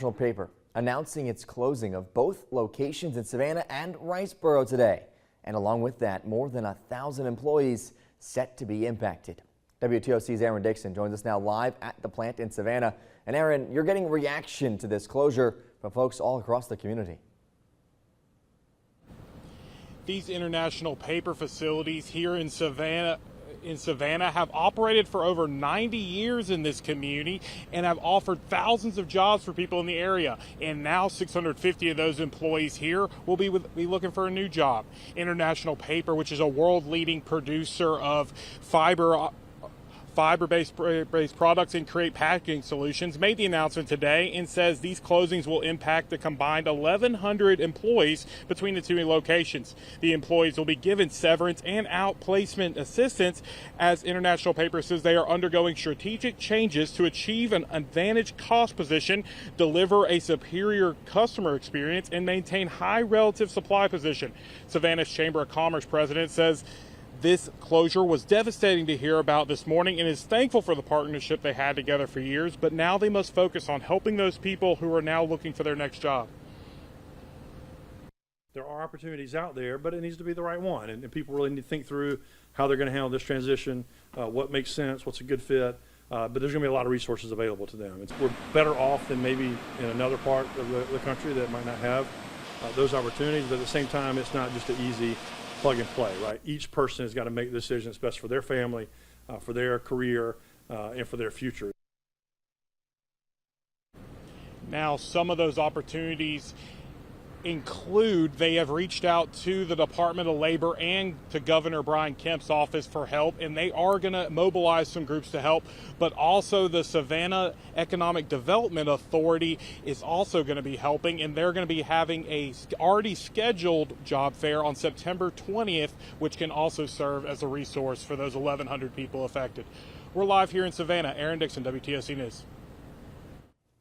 National Paper announcing its closing of both locations in Savannah and Riceboro today. And along with that, more than 1,000 employees set to be impacted. WTOC's Aaron Dixon joins us now live at the plant in Savannah. And Aaron, you're getting reaction to this closure from folks all across the community. These International Paper facilities here in Savannah have operated for over 90 years in this community and have offered thousands of jobs for people in the area. And now 650 of those employees here will be looking for a new job. International Paper, which is a world-leading producer of fiber-based products and create packaging solutions, made the announcement today and says these closings will impact the combined 1,100 employees between the two locations. The employees will be given severance and outplacement assistance, as International Paper says they are undergoing strategic changes to achieve an advantage cost position, deliver a superior customer experience, and maintain high relative supply position. Savannah's Chamber of Commerce president says this closure was devastating to hear about this morning and is thankful for the partnership they had together for years, but now they must focus on helping those people who are now looking for their next job. There are opportunities out there, but it needs to be the right one, and people really need to think through how they're going to handle this transition, what makes sense, what's a good fit, but there's going to be a lot of resources available to them. We're better off than maybe in another part of the country that might not have those opportunities, but at the same time, it's not just an easy plug and play, right? Each person has got to make the decision that's best for their family, for their career, and for their future. Now, some of those opportunities include they have reached out to the Department of Labor and to Governor Brian Kemp's office for help, and they are going to mobilize some groups to help, but also the Savannah Economic Development Authority is also going to be helping, and they're going to be having a already scheduled job fair on September 20th, which can also serve as a resource for those 1,100 people affected. We're live here in Savannah. Aaron Dixon, WTOC News.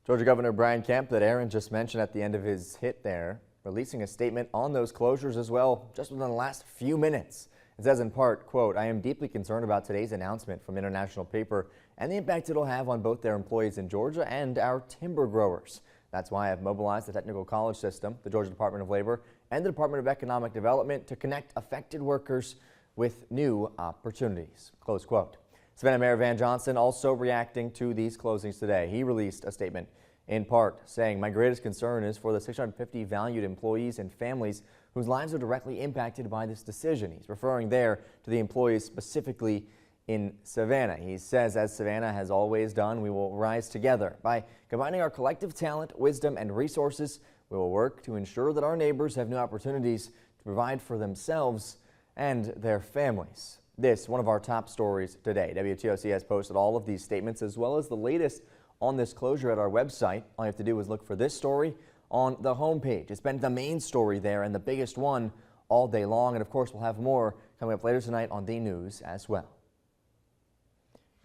Georgia Governor Brian Kemp, that Aaron just mentioned at the end of his hit there, releasing a statement on those closures as well just within the last few minutes. It says in part, quote, "I am deeply concerned about today's announcement from International Paper and the impact it'll have on both their employees in Georgia and our timber growers. That's why I've mobilized the technical college system, the Georgia Department of Labor, and the Department of Economic Development to connect affected workers with new opportunities," close quote. Savannah Mayor Van Johnson also reacting to these closings today. He released a statement in part saying, "My greatest concern is for the 650 valued employees and families whose lives are directly impacted by this decision." He's referring there to the employees specifically in Savannah. He says, "As Savannah has always done, we will rise together. By combining our collective talent, wisdom, and resources, we will work to ensure that our neighbors have new opportunities to provide for themselves and their families." This, one of our top stories today. WTOC has posted all of these statements as well as the latest on this closure at our website. All you have to do is look for this story on the homepage. It's been the main story there and the biggest one all day long. And of course, we'll have more coming up later tonight on the news as well.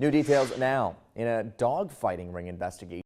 New details now in a dog fighting ring investigation.